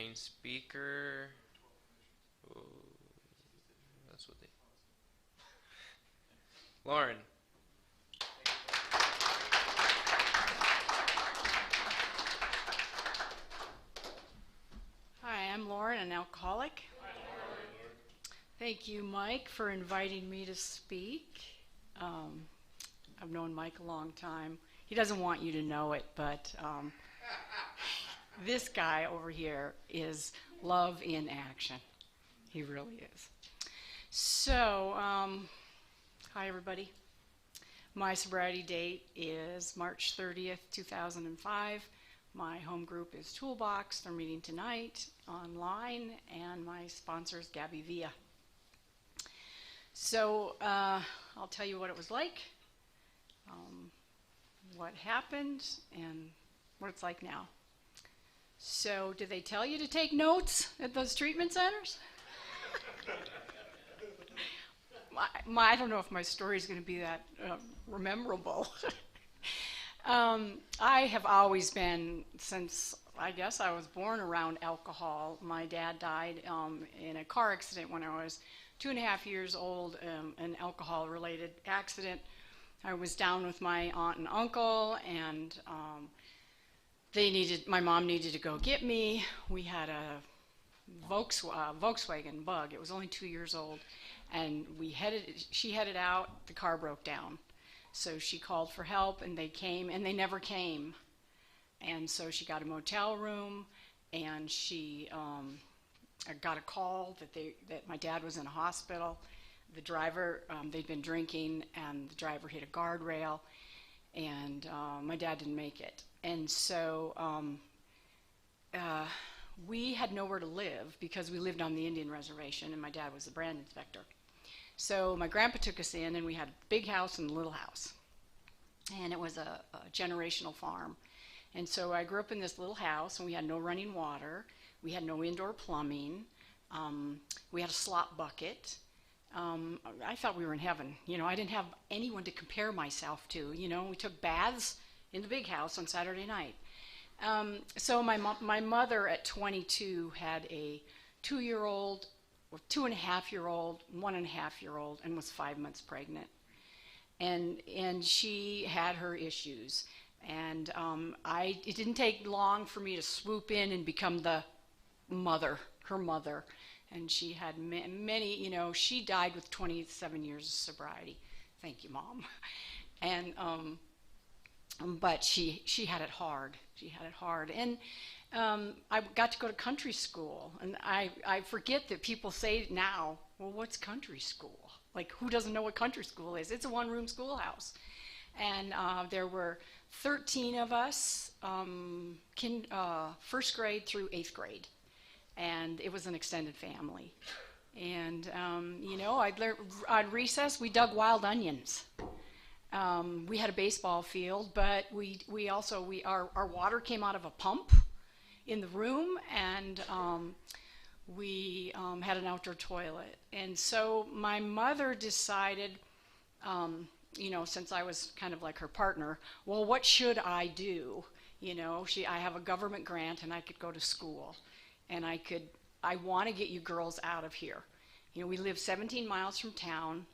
main speaker. Ooh, that's what they. Lauren. Hi, I'm Lauren, an alcoholic. Thank you, Mike, for inviting me to speak. Um, I've known Mike a long time. He doesn't want you to know it, but this guy over here is love in action. He really is. So, hi, everybody. My sobriety date is March 30th, 2005. My home group is Toolbox. They're meeting tonight online, and my sponsor is Gabby Villa. So I'll tell you what it was like, what happened, and what it's like now. So did they tell you to take notes at those treatment centers? I don't know if my story is going to be that memorable. I have always been, since I guess I was born around alcohol. My dad died in a car accident when I was 2.5 years old, an alcohol-related accident. I was down with my aunt and uncle, and my mom needed to go get me. We had a Volkswagen Bug. It was only 2 years old, and she headed out. The car broke down. So she called for help, and they came, and they never came. And so she got a motel room, and she got a call that my dad was in a hospital. The driver, they'd been drinking, and the driver hit a guardrail, and my dad didn't make it. And so we had nowhere to live because we lived on the Indian reservation, and my dad was the brand inspector. So my grandpa took us in, and we had a big house and a little house. And it was a generational farm. And so I grew up in this little house, and we had no running water. We had no indoor plumbing. We had a slop bucket. I thought we were in heaven. You know, I didn't have anyone to compare myself to. You know, we took baths in the big house on Saturday night. So my mother at 22 had a 2-year-old, 2.5-year-old, 1.5-year-old, and was 5 months pregnant. And she had her issues. And it didn't take long for me to swoop in and become her mother. And she had many, you know, she died with 27 years of sobriety. Thank you, Mom. And but she had it hard. She had it hard. And I got to go to country school. And I forget that people say now, well, what's country school? Like, who doesn't know what country school is? It's a one-room schoolhouse. And there were 13 of us, first grade through 8th grade. And it was an extended family. And, you know, on recess, we dug wild onions. We had a baseball field, but our water came out of a pump in the room, and we had an outdoor toilet. And so my mother decided, you know, since I was kind of like her partner, well, what should I do? You know, I have a government grant, and I could go to school, and I want to get you girls out of here. You know, we live 17 miles from town,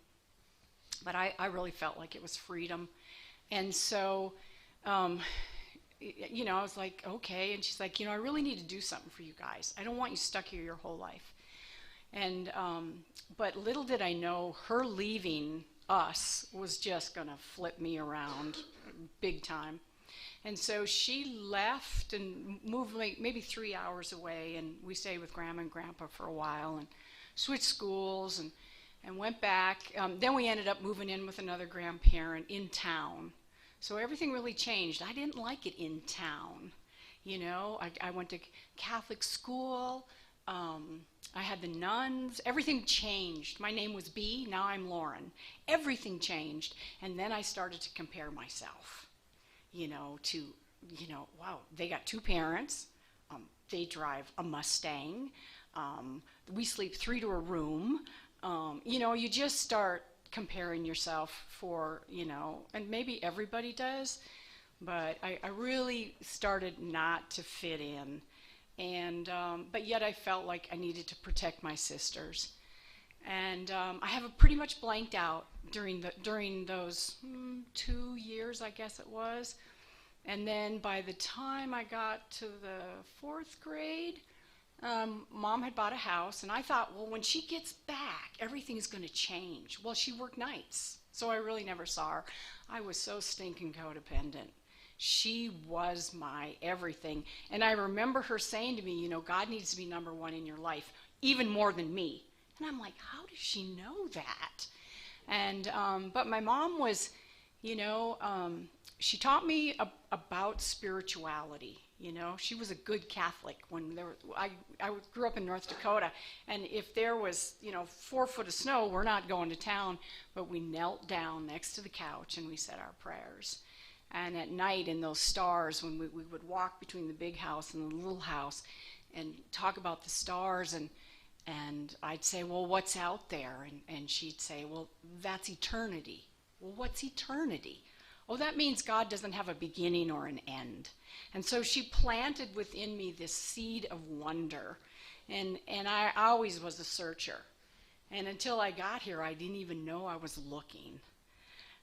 but I really felt like it was freedom. And so, you know, I was like, okay. And she's like, you know, I really need to do something for you guys. I don't want you stuck here your whole life. And, but little did I know, her leaving us was just going to flip me around big time. And so she left and moved like maybe 3 hours away, and we stayed with Grandma and Grandpa for a while and switched schools and went back. Then we ended up moving in with another grandparent in town. So everything really changed. I didn't like it in town. You know, I went to Catholic school. I had the nuns. Everything changed. My name was B. Now I'm Lauren. Everything changed. And then I started to compare myself, you know, to, you know, wow, they got 2 parents. They drive a Mustang. We sleep 3 to a room. You know, you just start comparing yourself for, you know, and maybe everybody does, but I really started not to fit in. And but yet I felt like I needed to protect my sisters. And I have a pretty much blanked out during those 2 years, I guess it was. And then by the time I got to the fourth grade, Mom had bought a house, and I thought, well, when she gets back, everything's going to change. Well, she worked nights, so I really never saw her. I was so stinking codependent. She was my everything. And I remember her saying to me, you know, God needs to be number one in your life, even more than me. And I'm like, how does she know that? And but my mom was, you know, she taught me about spirituality. You know, she was a good Catholic. I grew up in North Dakota, and if there was, you know, 4 foot of snow, we're not going to town, but we knelt down next to the couch and we said our prayers. And at night in those stars, when we would walk between the big house and the little house and talk about the stars, and I'd say, well, what's out there? And she'd say, well, that's eternity. Well, what's eternity? Oh, that means God doesn't have a beginning or an end. And so she planted within me this seed of wonder. And I always was a searcher. And until I got here, I didn't even know I was looking.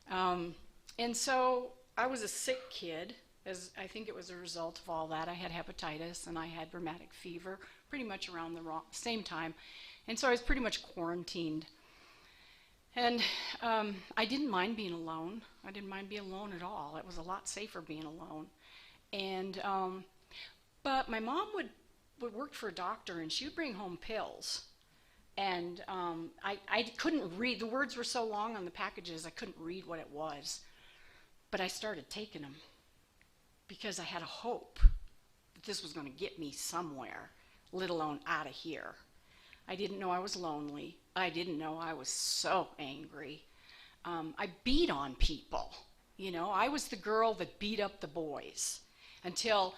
And so I was a sick kid, as I think it was a result of all that. I had hepatitis and I had rheumatic fever pretty much around the same time. And so I was pretty much quarantined. And I didn't mind being alone. I didn't mind being alone at all. It was a lot safer being alone. And but my mom would work for a doctor, and she would bring home pills. And I couldn't read. The words were so long on the packages, I couldn't read what it was. But I started taking them because I had a hope that this was going to get me somewhere, let alone out of here. I didn't know I was lonely. I didn't know I was so angry. I beat on people. You know, I was the girl that beat up the boys until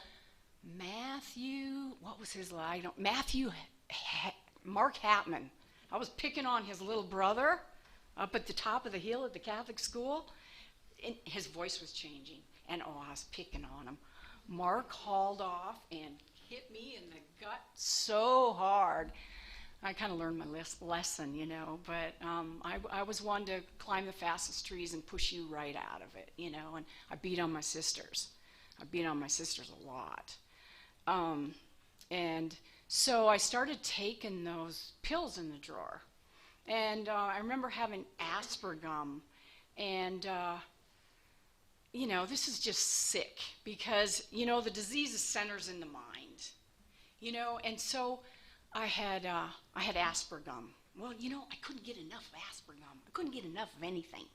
Mark Hatman. I was picking on his little brother up at the top of the hill at the Catholic school. And his voice was changing, and I was picking on him. Mark hauled off and hit me in the gut so hard. I kind of learned my lesson, you know, but I was one to climb the fastest trees and push you right out of it, you know, and I beat on my sisters. I beat on my sisters a lot. And so I started taking those pills in the drawer. And I remember having Aspergum, and you know, this is just sick because, you know, the disease centers in the mind, you know, and so I had Aspergum. Well, you know, I couldn't get enough of Aspergum. I couldn't get enough of anything.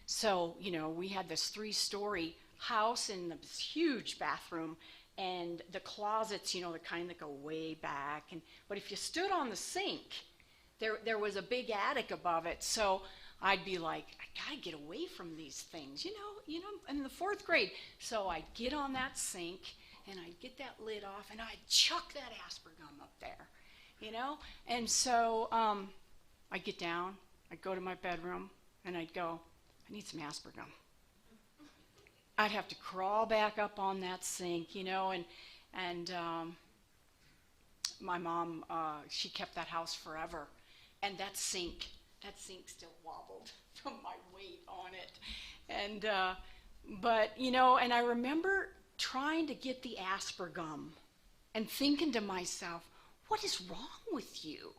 So, you know, we had this 3-story house and this huge bathroom, and the closets, you know, the kind that go way back. But if you stood on the sink, there was a big attic above it. So I'd be like, I gotta get away from these things, you know, in the 4th grade. So I'd get on that sink and I'd get that lid off and I'd chuck that Aspergum up there, you know? And so I'd get down, I'd go to my bedroom, and I'd go, I need some Aspergum. I'd have to crawl back up on that sink, you know, and my mom, she kept that house forever. And that sink still wobbled from my weight on it. And, but, you know, and I remember trying to get the Aspergum and thinking to myself, what is wrong with you?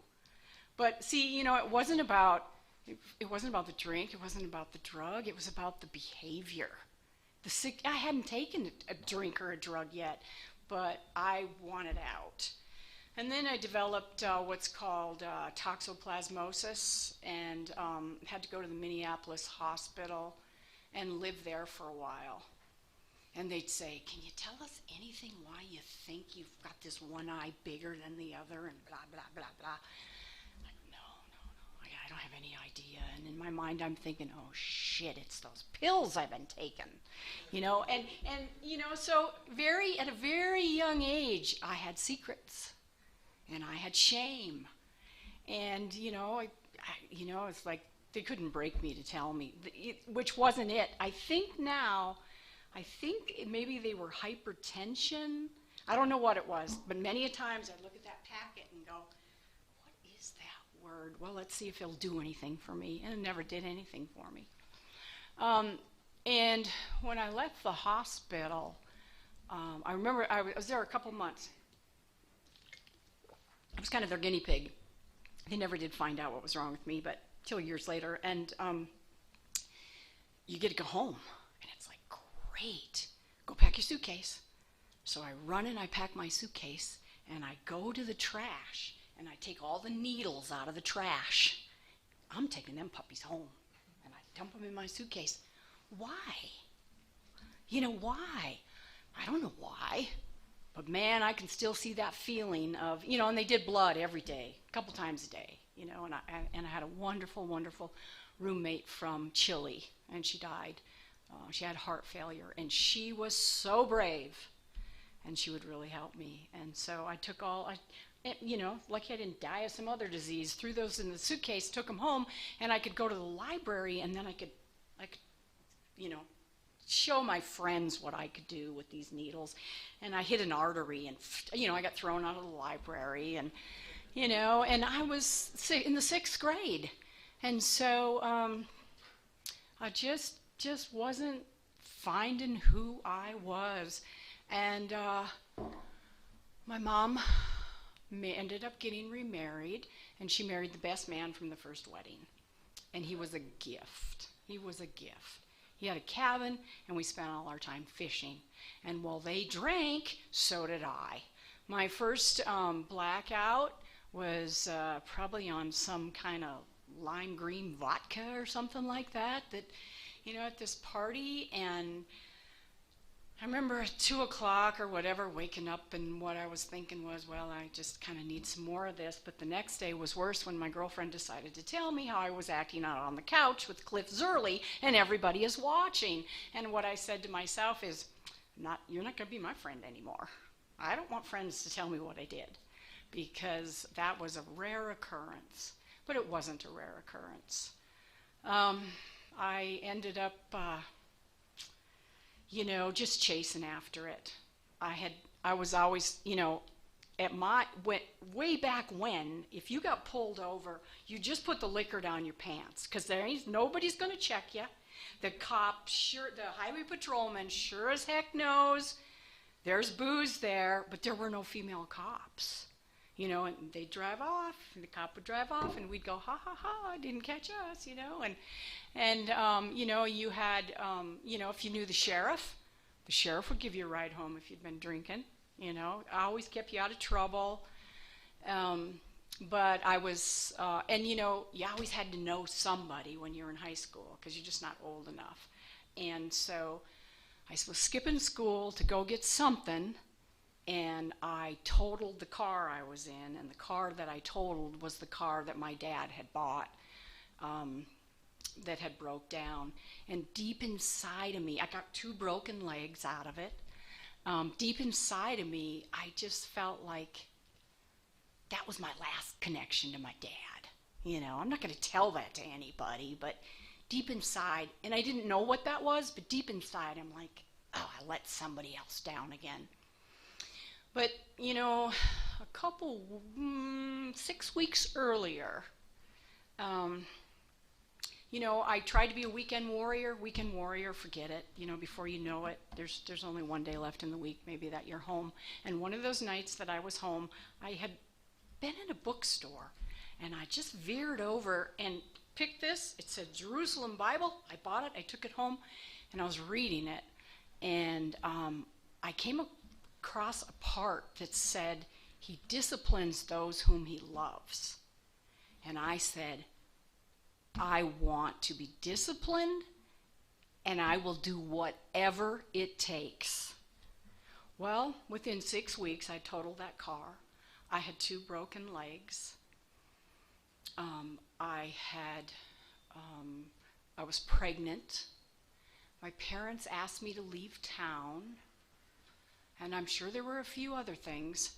But see, you know, it wasn't about the drink, it wasn't about the drug, it was about the behavior. I hadn't taken a drink or a drug yet, but I wanted out. And then I developed what's called toxoplasmosis, and had to go to the Minneapolis hospital and live there for a while. And they'd say, can you tell us anything why you think you've got this one eye bigger than the other, and blah, blah, blah, blah. Like, no, I don't have any idea. And in my mind, I'm thinking, oh, shit, it's those pills I've been taking. You know, and you know, so at a very young age, I had secrets. And I had shame. And, you know, it's like they couldn't break me to tell me, which wasn't it. I think maybe they were hypertension. I don't know what it was, but many a times I'd look at that packet and go, what is that word? Well, let's see if it'll do anything for me. And it never did anything for me. And when I left the hospital, I remember I was there a couple months. I was kind of their guinea pig. They never did find out what was wrong with me, but till years later. And you get to go home, and it's like, great. Go pack your suitcase. So I run and I pack my suitcase, and I go to the trash, and I take all the needles out of the trash. I'm taking them puppies home, and I dump them in my suitcase. Why? You know, why? I don't know why. But man, I can still see that feeling of, you know, and they did blood every day, a couple times a day, you know, and I had a wonderful, wonderful roommate from Chile, and she died. She had heart failure, and she was so brave, and she would really help me. And so I took you know, like I didn't die of some other disease, threw those in the suitcase, took them home, and I could go to the library, and then I could, you know, show my friends what I could do with these needles. And I hit an artery, and, you know, I got thrown out of the library, and, you know, and I was in the 6th grade. And so I just wasn't finding who I was. And my mom ended up getting remarried, and she married the best man from the first wedding. And he was a gift. He was a gift. He had a cabin, and we spent all our time fishing. And while they drank, so did I. My first blackout was probably on some kind of lime green vodka or something like that, you know, at this party. And I remember at 2 o'clock or whatever, waking up, and what I was thinking was, well, I just kind of need some more of this. But the next day was worse when my girlfriend decided to tell me how I was acting out on the couch with Cliff Zerley, and everybody is watching. And what I said to myself is, you're not going to be my friend anymore. I don't want friends to tell me what I did, because that was a rare occurrence. But it wasn't a rare occurrence. I ended up you know, just chasing after it. I was always, you know, way back when, if you got pulled over, you just put the liquor down your pants, because nobody's going to check you. The cop, the highway patrolman sure as heck knows there's booze there, but there were no female cops. You know, and they'd drive off, and the cop would drive off, and we'd go, ha, ha, ha, didn't catch us, you know. And you know, you had, you know, if you knew the sheriff would give you a ride home if you'd been drinking, you know. I always kept you out of trouble. But I was, and you know, you always had to know somebody when you were in high school, because you're just not old enough. And so I was skipping school to go get something, and I totaled the car I was in, and the car that I totaled was the car that my dad had bought, that had broke down. And deep inside of me, I got 2 broken legs out of it. Deep inside of me, I just felt like that was my last connection to my dad. You know, I'm not going to tell that to anybody, but deep inside, and I didn't know what that was, but deep inside, I'm like, oh, I let somebody else down again. But, you know, 6 weeks earlier, you know, I tried to be a weekend warrior. Weekend warrior, forget it. You know, before you know it, there's only one day left in the week, maybe, that you're home. And one of those nights that I was home, I had been in a bookstore, and I just veered over and picked this. It said Jerusalem Bible. I bought it. I took it home, and I was reading it. And I came across a part that said, he disciplines those whom he loves. And I said, I want to be disciplined, and I will do whatever it takes. Well, within 6 weeks, I totaled that car. I had 2 broken legs. I was pregnant. My parents asked me to leave town, and I'm sure there were a few other things.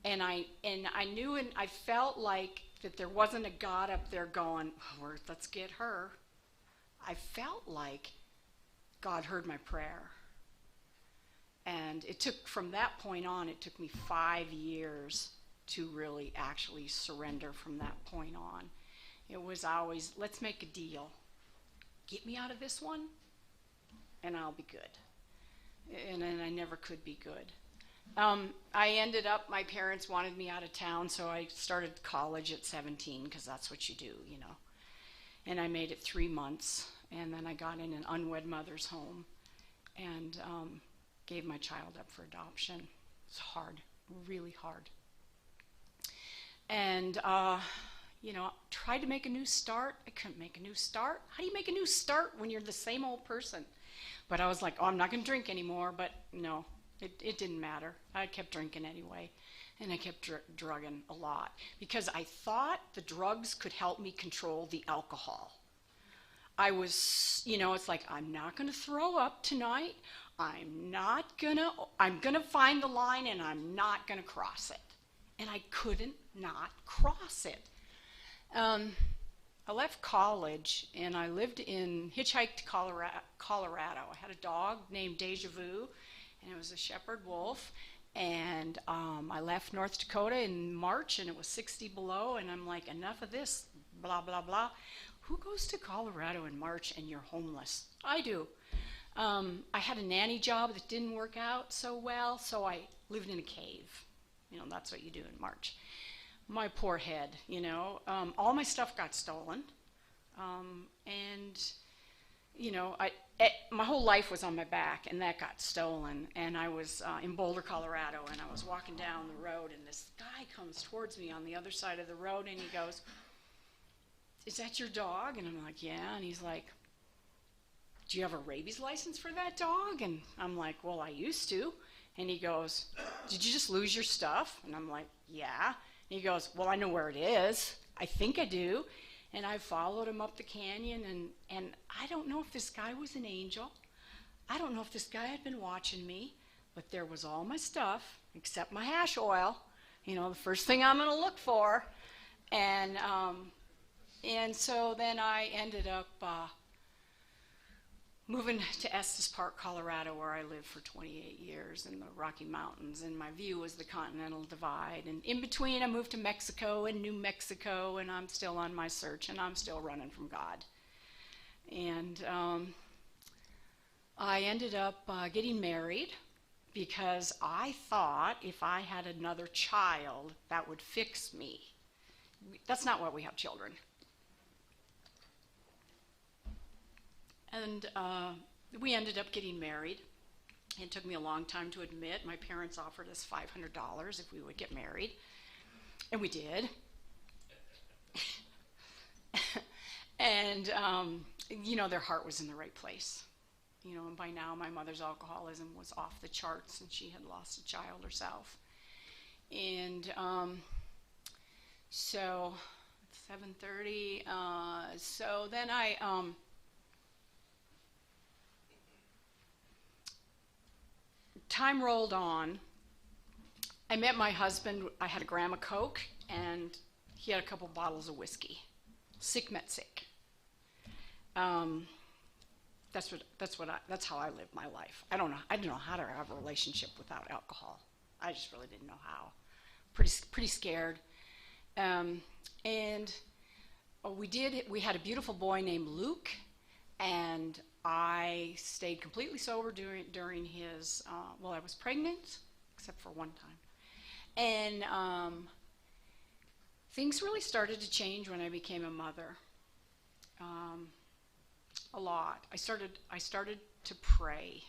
And I knew, and I felt like that there wasn't a God up there going, oh, let's get her. I felt like God heard my prayer. And it took, from that point on, it took me 5 years to really actually surrender from that point on. It was always, let's make a deal. Get me out of this one, and I'll be good. And then I never could be good. I ended up, my parents wanted me out of town, so I started college at 17, because that's what you do, you know. And I made it 3 months, and then I got in an unwed mother's home and gave my child up for adoption. It's hard, really hard. And, you know, tried to make a new start. I couldn't make a new start. How do you make a new start when you're the same old person? But I was like, oh, I'm not going to drink anymore. But no, it didn't matter. I kept drinking anyway. And I kept drugging a lot because I thought the drugs could help me control the alcohol. I was, you know, it's like, I'm not going to throw up tonight. I'm going to find the line and I'm not going to cross it. And I couldn't not cross it. I left college and I hitchhiked to Colorado. I had a dog named Deja Vu, and it was a shepherd wolf. And I left North Dakota in March, and it was 60 below, and I'm like, enough of this, blah, blah, blah. Who goes to Colorado in March and you're homeless? I do. I had a nanny job that didn't work out so well, so I lived in a cave. You know, that's what you do in March. My poor head, you know. All my stuff got stolen. And, you know, my whole life was on my back, and that got stolen. And I was in Boulder, Colorado, and I was walking down the road, and this guy comes towards me on the other side of the road, and he goes, "Is that your dog?" And I'm like, "Yeah." And he's like, "Do you have a rabies license for that dog?" And I'm like, "Well, I used to." And he goes, "Did you just lose your stuff?" And I'm like, "Yeah." And he goes, "Well, I know where it is. I think I do." And I followed him up the canyon, and I don't know if this guy was an angel. I don't know if this guy had been watching me, but there was all my stuff except my hash oil, you know, the first thing I'm going to look for. And so then I ended up moving to Estes Park, Colorado, where I lived for 28 years in the Rocky Mountains, and my view was the Continental Divide. And in between, I moved to Mexico and New Mexico, and I'm still on my search, and I'm still running from God. And I ended up getting married because I thought if I had another child, that would fix me. That's not why we have children. And we ended up getting married. It took me a long time to admit. My parents offered us $500 if we would get married. And we did. And, you know, their heart was in the right place. You know, and by now my mother's alcoholism was off the charts, and she had lost a child herself. And so, 7:30. So then time rolled on. I met my husband. I had a gram of Coke, and he had a couple bottles of whiskey. Sick met sick. That's how I lived my life. I didn't know how to have a relationship without alcohol. I just really didn't know how. Pretty scared. And we had a beautiful boy named Luke, and I stayed completely sober during his, I was pregnant, except for one time. And things really started to change when I became a mother. A lot. I started to pray.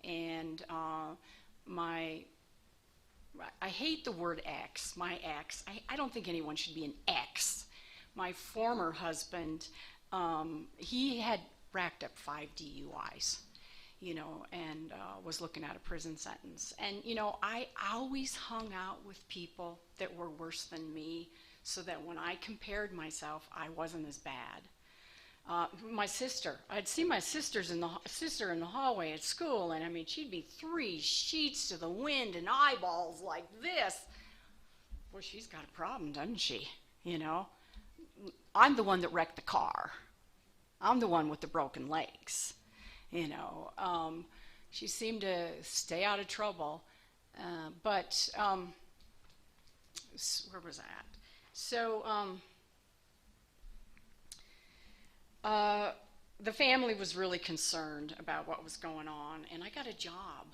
And I hate the word ex, my ex. I don't think anyone should be an ex. My former husband, he had racked up 5 DUIs, you know, and was looking at a prison sentence. And, you know, I always hung out with people that were worse than me, so that when I compared myself, I wasn't as bad. My sister, I'd see my sister in the hallway at school, and I mean, she'd be 3 sheets to the wind and eyeballs like this. Boy, she's got a problem, doesn't she? You know, I'm the one that wrecked the car. I'm the one with the broken legs, you know. She seemed to stay out of trouble. But where was I at? So the family was really concerned about what was going on, and I got a job.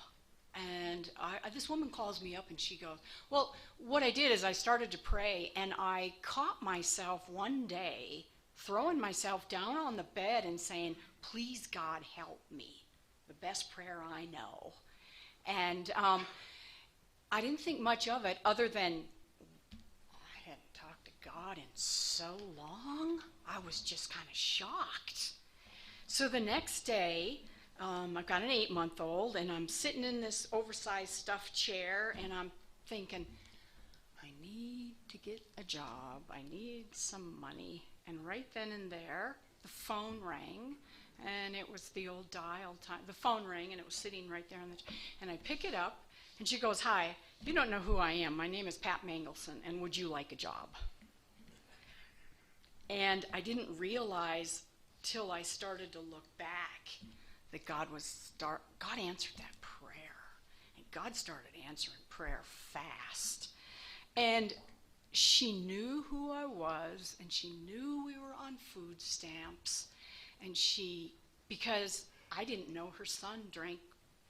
And this woman calls me up and she goes, well, what I did is I started to pray, and I caught myself one day throwing myself down on the bed and saying, please, God, help me. The best prayer I know. And I didn't think much of it other than I hadn't talked to God in so long. I was just kind of shocked. So the next day, I've got an 8-month-old, and I'm sitting in this oversized stuffed chair, and I'm thinking, I need to get a job. I need some money. And right then and there, the phone rang, and it was the old dial time. The phone rang, and it was sitting right there on the and I pick it up, and she goes, hi, you don't know who I am. My name is Pat Mangelson, and would you like a job? And I didn't realize till I started to look back that God answered that prayer. And God started answering prayer fast. And she knew who I was, and she knew we were on food stamps. And because I didn't know her son drank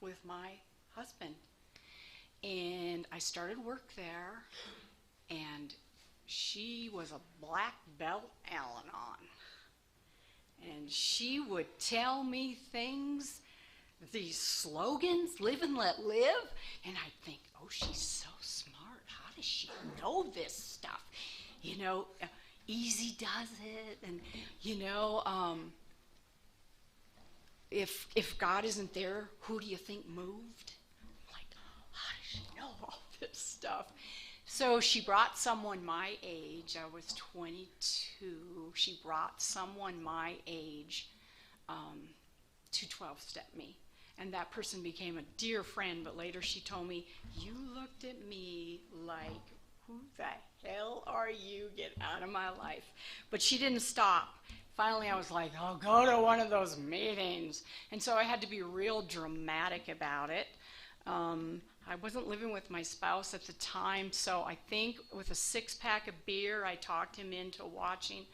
with my husband. And I started work there, and she was a black belt Al-Anon. And she would tell me things, these slogans, live and let live, and I'd think, oh, she's so smart. How does she know this stuff? You know, easy does it, and, you know, if God isn't there, who do you think moved? I'm like, how does she know all this stuff? So she brought someone my age. I was 22. She brought someone my age to 12-step me. And that person became a dear friend, but later she told me, you looked at me like, who the hell are you? Get out of my life. But she didn't stop. Finally, I was like, I'll go to one of those meetings. And so I had to be real dramatic about it. I wasn't living with my spouse at the time, so I think with a 6-pack of beer, I talked him into watching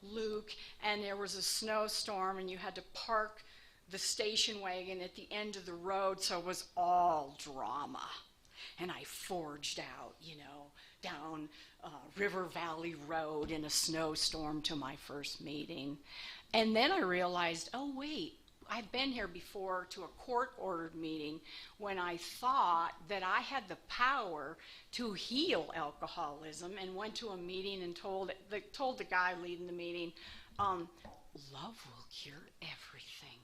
Luke, and there was a snowstorm, and you had to park the station wagon at the end of the road, so it was all drama. And I forged out, you know, down River Valley Road in a snowstorm to my first meeting. And then I realized, oh, wait. I've been here before to a court-ordered meeting when I thought that I had the power to heal alcoholism, and went to a meeting and told the guy leading the meeting, love will cure everything.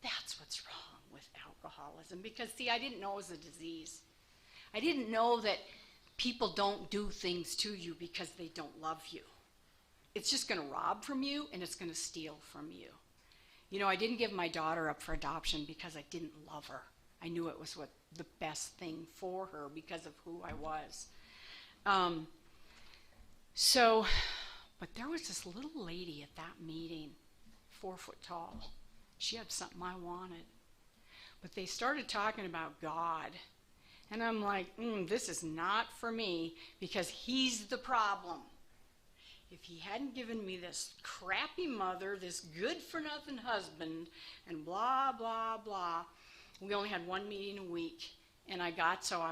That's what's wrong with alcoholism. Because, see, I didn't know it was a disease. I didn't know that people don't do things to you because they don't love you. It's just going to rob from you, and it's going to steal from you. You know, I didn't give my daughter up for adoption because I didn't love her. I knew it was the best thing for her because of who I was. But there was this little lady at that meeting, 4 foot tall. She had something I wanted. But they started talking about God. And I'm like, this is not for me, because he's the problem. If he hadn't given me this crappy mother, this good-for-nothing husband, and blah, blah, blah, we only had one meeting a week. And I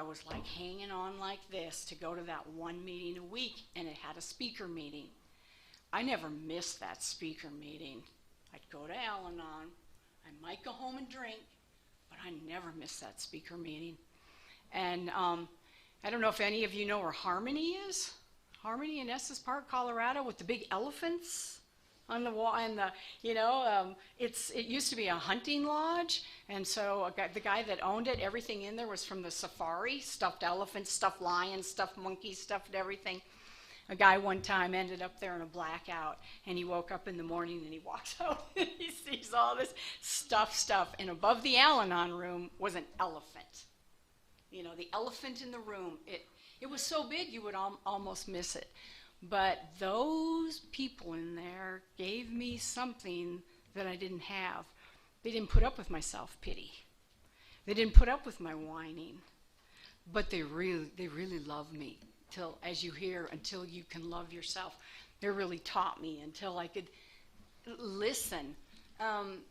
was like hanging on like this to go to that one meeting a week, and it had a speaker meeting. I never missed that speaker meeting. I'd go to Al-Anon. I might go home and drink, but I never missed that speaker meeting. And I don't know if any of you know where Harmony is. Harmony in Estes Park, Colorado, with the big elephants on the wall, and it used to be a hunting lodge, and so the guy that owned it, everything in there was from the safari, stuffed elephants, stuffed lions, stuffed monkeys, stuffed everything. A guy one time ended up there in a blackout, and he woke up in the morning and he walks out and he sees all this stuff, and above the Al-Anon room was an elephant. You know, the elephant in the room. It was so big you would almost miss it. But those people in there gave me something that I didn't have. They didn't put up with my self-pity. They didn't put up with my whining, but they really love me till, as you hear, until you can love yourself. They really taught me until I could listen. And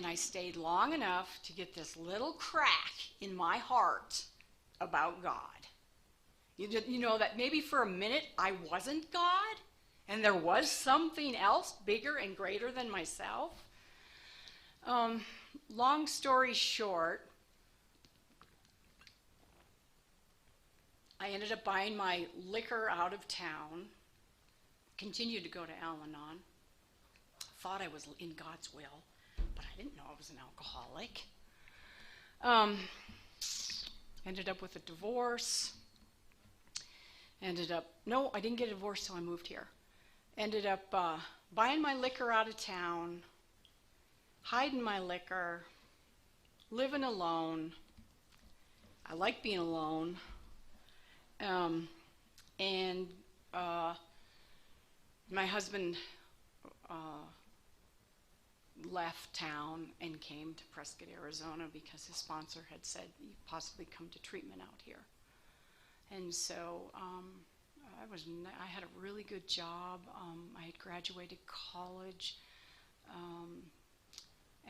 I stayed long enough to get this little crack in my heart about God. You know that maybe for a minute I wasn't God, and there was something else bigger and greater than myself. Long story short, I ended up buying my liquor out of town, continued to go to Al-Anon, thought I was in God's will, but I didn't know I was an alcoholic. Ended up with a divorce. No, I didn't get a divorce till I moved here. Ended up buying my liquor out of town, hiding my liquor, living alone. I like being alone. And my husband left town and came to Prescott, Arizona, because his sponsor had said you possibly come to treatment out here. And so I had a really good job. I had graduated college,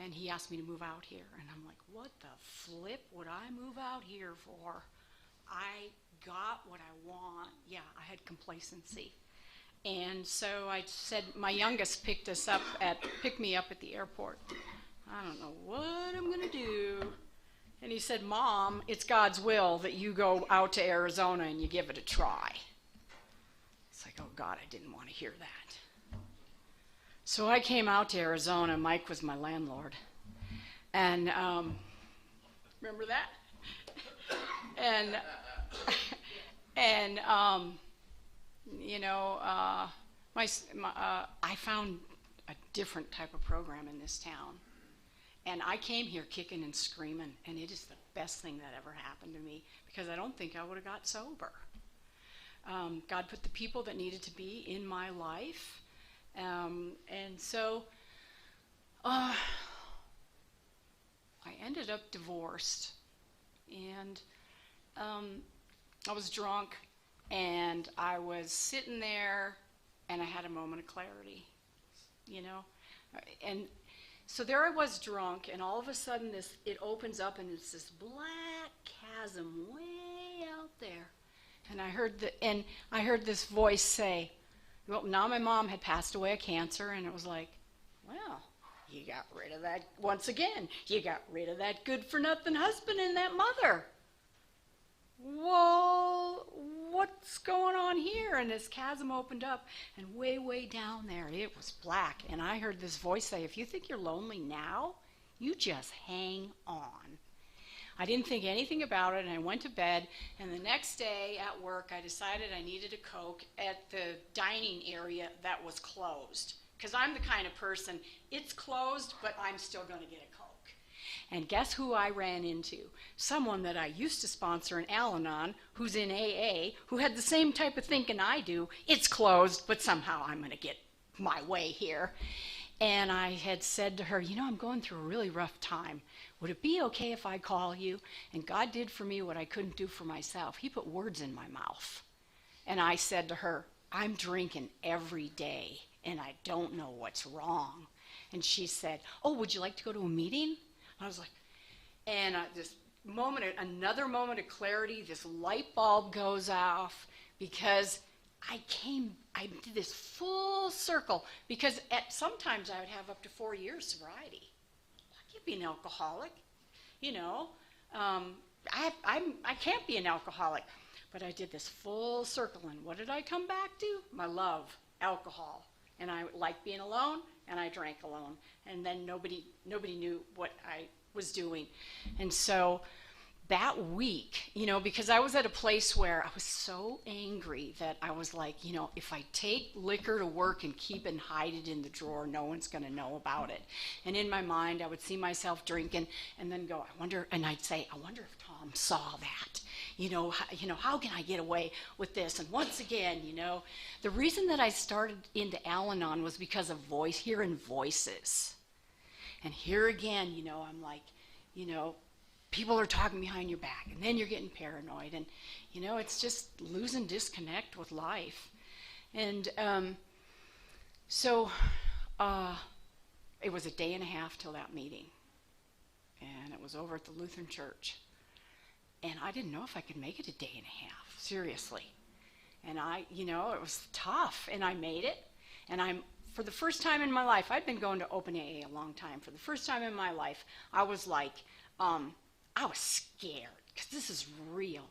and he asked me to move out here. And I'm like, what the flip would I move out here for? I got what I want. Yeah, I had complacency. And so I said, my youngest picked me up at the airport. I don't know what I'm going to do. And he said, Mom, it's God's will that you go out to Arizona and you give it a try. It's like, oh God, I didn't want to hear that. So I came out to Arizona. Mike was my landlord. And remember that? I found a different type of program in this town. And I came here kicking and screaming, and it is the best thing that ever happened to me, because I don't think I would have got sober. God put the people that needed to be in my life. And so I ended up divorced. And I was drunk, and I was sitting there, and I had a moment of clarity, And so there I was drunk, and all of a sudden it opens up, and it's this black chasm way out there. And I heard this voice say, well, now my mom had passed away of cancer, and it was like, well, you got rid of that once again. You got rid of that good-for-nothing husband and that mother. Well, what's going on here? And this chasm opened up, and way down there, it was black. And I heard this voice say, if you think you're lonely now, you just hang on. I didn't think anything about it, and I went to bed. And the next day at work, I decided I needed a Coke at the dining area that was closed. Because I'm the kind of person, it's closed, but I'm still going to get a Coke. And guess who I ran into? Someone that I used to sponsor in Al-Anon, who's in AA, who had the same type of thinking I do. It's closed, but somehow I'm going to get my way here. And I had said to her, I'm going through a really rough time. Would it be okay if I call you? And God did for me what I couldn't do for myself. He put words in my mouth. And I said to her, I'm drinking every day, and I don't know what's wrong. And she said, oh, would you like to go to a meeting? I was like, and another moment of clarity, this light bulb goes off, because I did this full circle, because sometimes I would have up to 4 years sobriety. I can't be an alcoholic, I can't be an alcoholic, but I did this full circle, and what did I come back to? My love, alcohol, and I liked being alone, and I drank alone, and then nobody knew what I was doing. And so that week, because I was at a place where I was so angry that I was like, if I take liquor to work and keep and hide it in the drawer, no one's going to know about it. And in my mind, I would see myself drinking and then go, I'd say, I wonder if Tom saw that. How can I get away with this? And once again, the reason that I started into Al-Anon was because of hearing voices. And here again, I'm like, people are talking behind your back, and then you're getting paranoid, and it's just losing disconnect with life. And so it was a day and a half till that meeting, and it was over at the Lutheran Church, and I didn't know if I could make it a day and a half, seriously. And it was tough, and I made it. And for the first time in my life, I'd been going to Open AA a long time. For the first time in my life, I was like, I was scared, because this is real.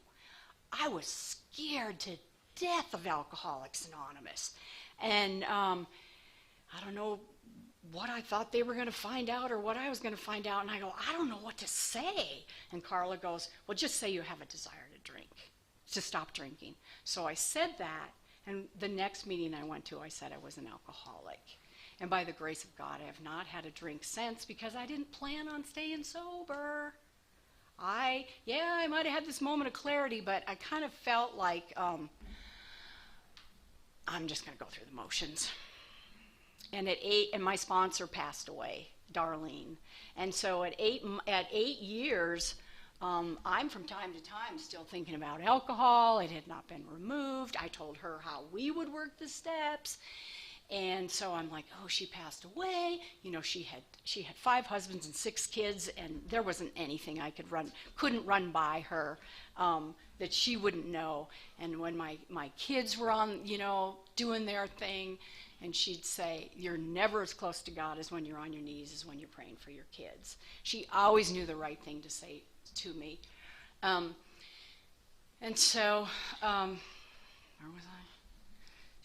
I was scared to death of Alcoholics Anonymous. And I don't know what I thought they were going to find out or what I was going to find out. And I go, I don't know what to say. And Carla goes, well, just say you have a desire to drink, to stop drinking. So I said that, and the next meeting I went to, I said I was an alcoholic. And by the grace of God, I have not had a drink since, because I didn't plan on staying sober. I might have had this moment of clarity, but I kind of felt like I'm just going to go through the motions. And at 8, and my sponsor passed away, Darlene. And so at 8 years, I'm from time to time still thinking about alcohol. It had not been removed. I told her how we would work the steps. And so I'm like, oh, she passed away. She had 5 husbands and 6 kids, and there wasn't anything I couldn't run by her that she wouldn't know. And when my kids were on, doing their thing, and she'd say, you're never as close to God as when you're on your knees, as when you're praying for your kids. She always knew the right thing to say to me. And so, where was I?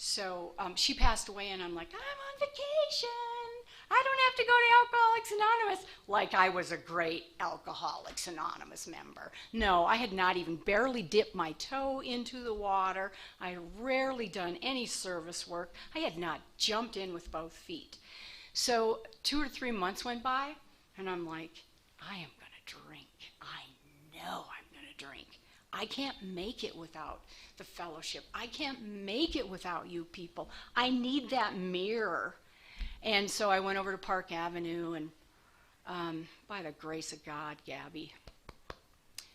So she passed away, and I'm like, I'm on vacation. I don't have to go to Alcoholics Anonymous. Like I was a great Alcoholics Anonymous member. No, I had not even barely dipped my toe into the water. I had rarely done any service work. I had not jumped in with both feet. So 2 or 3 months went by, and I'm like, I am going to drink. I know I'm going to drink. I can't make it without the fellowship. I can't make it without you people. I need that mirror. And so I went over to Park Avenue, and by the grace of God, Gabby,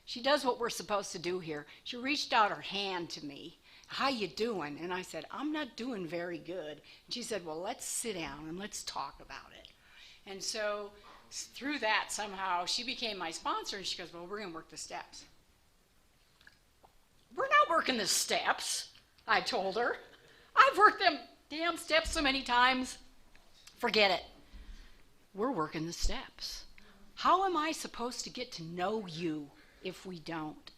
she does what we're supposed to do here. She reached out her hand to me. How you doing? And I said, I'm not doing very good. And she said, well, let's sit down and let's talk about it. And so through that, somehow, she became my sponsor, and she goes, well, we're going to work the steps. We're not working the steps, I told her. I've worked them damn steps so many times. Forget it. We're working the steps. How am I supposed to get to know you if we don't?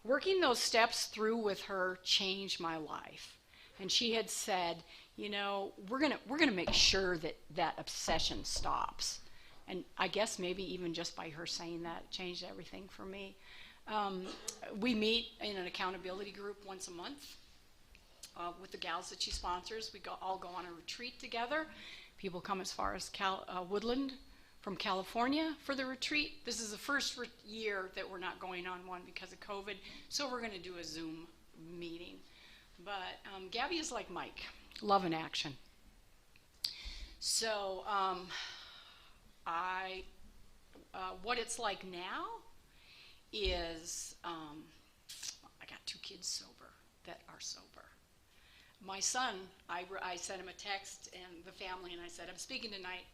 Working those steps through with her changed my life. And she had said, we're gonna make sure that obsession stops. And I guess maybe even just by her saying that, it changed everything for me. We meet in an accountability group once a month with the gals that she sponsors. We all go on a retreat together. People come as far as Woodland from California for the retreat. This is the first year that we're not going on one because of COVID, so we're going to do a Zoom meeting. But Gabby is like Mike, love and action. So what it's like now is I got 2 kids sober that are sober. My son, I sent him a text and the family, and I said, I'm speaking tonight.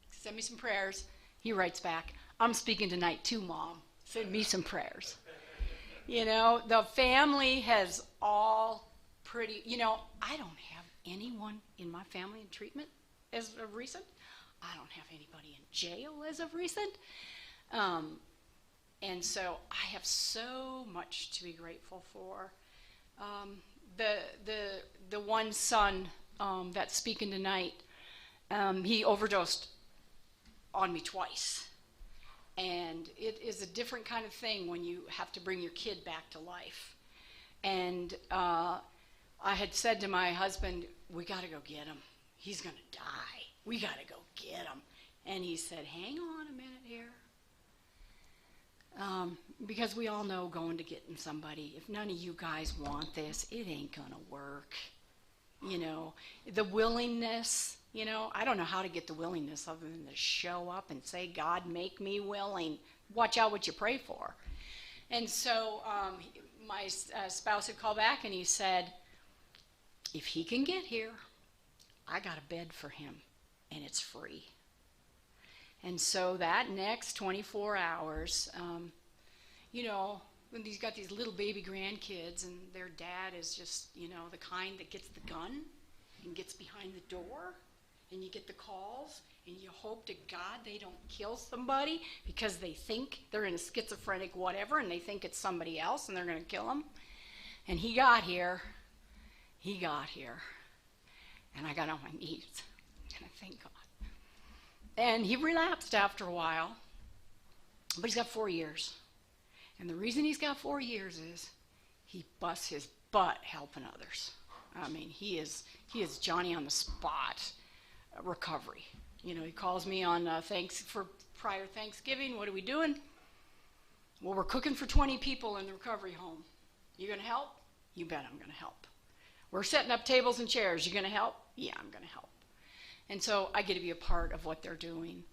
Send me some prayers. He writes back, I'm speaking tonight too, Mom. Send me some prayers. The family has all pretty, I don't have anyone in my family in treatment as of recent. I don't have anybody in jail as of recent. And so I have so much to be grateful for. The one son that's speaking tonight, he overdosed on me twice. And it is a different kind of thing when you have to bring your kid back to life. And I had said to my husband, we got to go get him. He's going to die. We got to go get him. And he said, hang on a minute here. Because we all know going to getting somebody, if none of you guys want this, it ain't going to work. The willingness, I don't know how to get the willingness other than to show up and say, God, make me willing. Watch out what you pray for. And so my spouse had called back and he said, if he can get here, I got a bed for him and it's free. And so that next 24 hours, when he's got these little baby grandkids and their dad is just, the kind that gets the gun and gets behind the door and you get the calls and you hope to God they don't kill somebody because they think they're in a schizophrenic whatever and they think it's somebody else and they're going to kill them. And he got here, and I got on my knees, and I thank God. And he relapsed after a while, but he's got 4 years. And the reason he's got 4 years is he busts his butt helping others. I mean, he is Johnny on the spot recovery. He calls me on prior Thanksgiving. What are we doing? Well, we're cooking for 20 people in the recovery home. You going to help? You bet I'm going to help. We're setting up tables and chairs. You going to help? Yeah, I'm going to help. And so I get to be a part of what they're doing.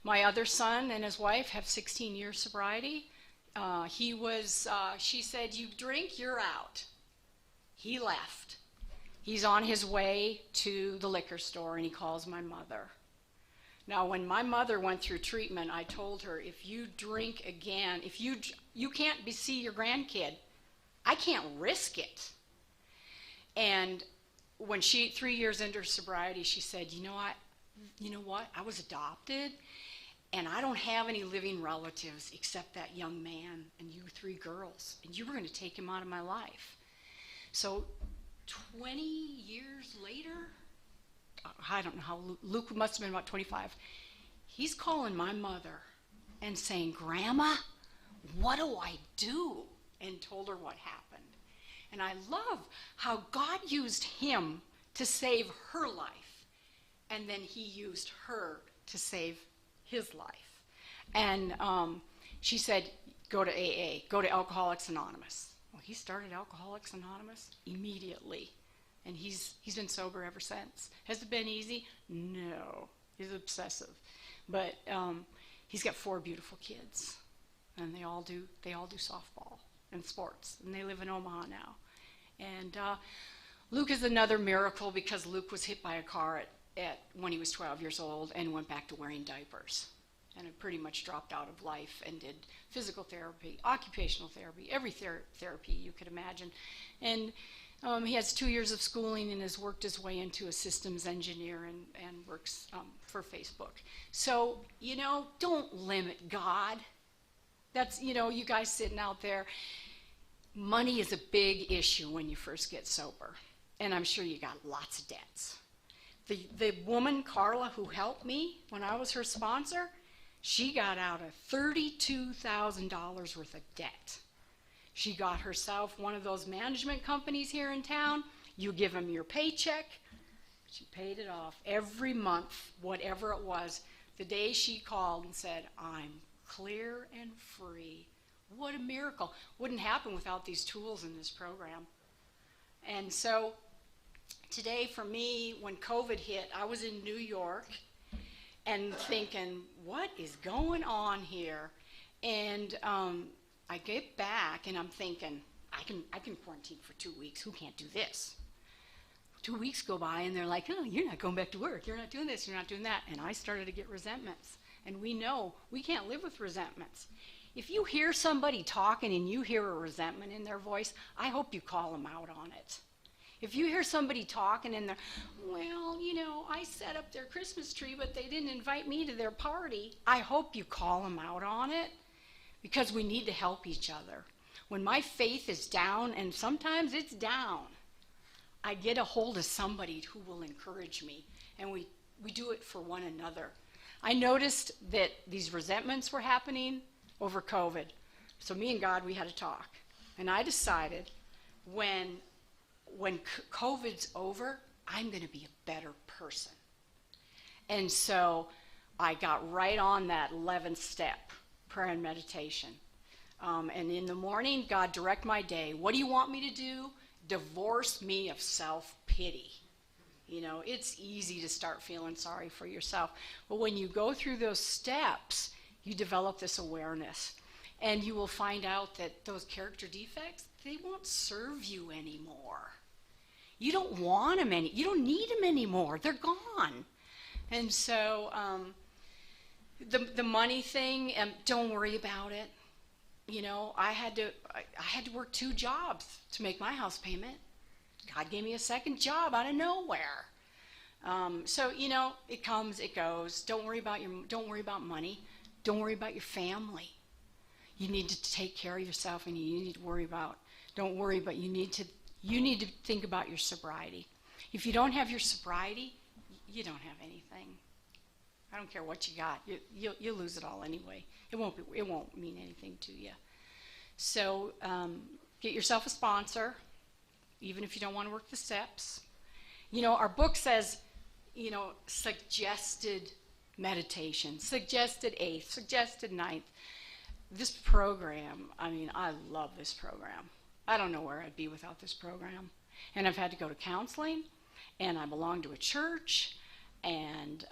My other son and his wife have 16 years sobriety. She said, you drink, you're out. He left. He's on his way to the liquor store and he calls my mother. Now, when my mother went through treatment, I told her, if you drink again, if you can't see your grandkid, I can't risk it. And when 3 years into her sobriety, she said, you know what? I was adopted, and I don't have any living relatives except that young man and you 3 girls, and you were going to take him out of my life. So 20 years later, I don't know how, Luke must have been about 25, he's calling my mother and saying, Grandma, what do I do? And told her what happened. And I love how God used him to save her life, and then he used her to save his life. And she said, go to AA, go to Alcoholics Anonymous. Well, he started Alcoholics Anonymous immediately, and he's been sober ever since. Has it been easy? No. He's obsessive. But he's got 4 beautiful kids, and they all do softball and sports, and they live in Omaha now. And Luke is another miracle because Luke was hit by a car when he was 12 years old and went back to wearing diapers. And it pretty much dropped out of life and did physical therapy, occupational therapy, every therapy you could imagine. And he has 2 years of schooling and has worked his way into a systems engineer and works for Facebook. So, don't limit God. That's, you guys sitting out there. Money is a big issue when you first get sober. And I'm sure you got lots of debts. The woman, Carla, who helped me when I was her sponsor, she got out of $32,000 worth of debt. She got herself one of those management companies here in town. You give them your paycheck. She paid it off every month, whatever it was. The day she called and said, I'm clear and free. What a miracle. Wouldn't happen without these tools in this program. And so today for me, when COVID hit, I was in New York and thinking, what is going on here? And I get back and I'm thinking, I can quarantine for 2 weeks. Who can't do this? 2 weeks go by and they're like, oh, you're not going back to work. You're not doing this. You're not doing that. And I started to get resentments. And we know we can't live with resentments. If you hear somebody talking and you hear a resentment in their voice, I hope you call them out on it. If you hear somebody talking and they're, well, I set up their Christmas tree, but they didn't invite me to their party, I hope you call them out on it, because we need to help each other. When my faith is down, and sometimes it's down, I get a hold of somebody who will encourage me, and we do it for one another. I noticed that these resentments were happening over COVID. So me and God, we had a talk. And I decided when COVID's over, I'm going to be a better person. And so I got right on that 11th step, prayer and meditation. And in the morning, God, direct my day. What do you want me to do? Divorce me of self-pity. You know, it's easy to start feeling sorry for yourself. But when you go through those steps, you develop this awareness. And you will find out that those character defects, they won't serve you anymore. You don't want them you don't need them anymore. They're gone. And so the money thing, don't worry about it. You know, I had to work 2 jobs to make my house payment. God gave me a second job out of nowhere. So, you know, it comes, it goes. Don't worry about money. Don't worry about your family. You need to take care of yourself, and you need to worry about, don't worry, but you need to think about your sobriety. If you don't have your sobriety, you don't have anything. I don't care what you got. You'll lose it all anyway. It won't mean anything to you. So get yourself a sponsor, even if you don't want to work the steps. You know, our book says, you know, suggested meditation, suggested 8th, suggested 9th. This program, I mean, I love this program. I don't know where I'd be without this program. And I've had to go to counseling, and I belong to a church, and,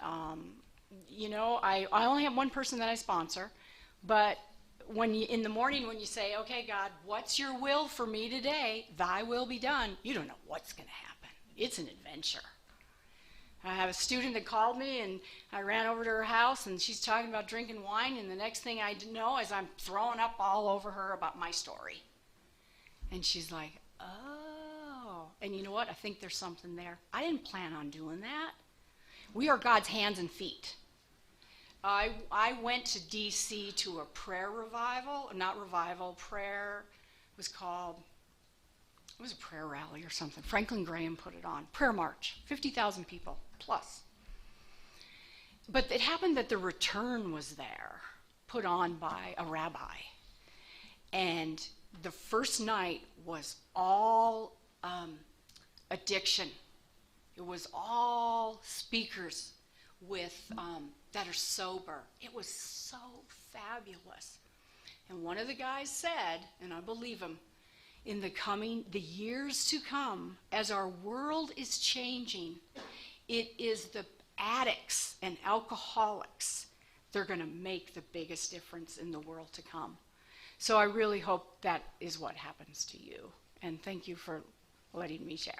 you know, I only have one person that I sponsor, but in the morning when you say, okay, God, what's your will for me today? Thy will be done. You don't know what's going to happen. It's an adventure. I have a student that called me, and I ran over to her house, and she's talking about drinking wine, and the next thing I know is I'm throwing up all over her about my story. And she's like, oh. And you know what? I think there's something there. I didn't plan on doing that. We are God's hands and feet. I went to D.C. to a prayer revival, prayer. It was a prayer rally or something. Franklin Graham put it on. Prayer march, 50,000 people plus. But it happened that the return was there, put on by a rabbi. And the first night was all addiction. It was all speakers that are sober. It was so fabulous. And one of the guys said, and I believe him, in the years to come, as our world is changing, it is the addicts and alcoholics that are going to make the biggest difference in the world to come. So I really hope that is what happens to you. And thank you for letting me share.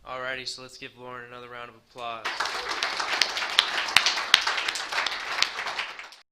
Alrighty, so let's give Lauren another round of applause.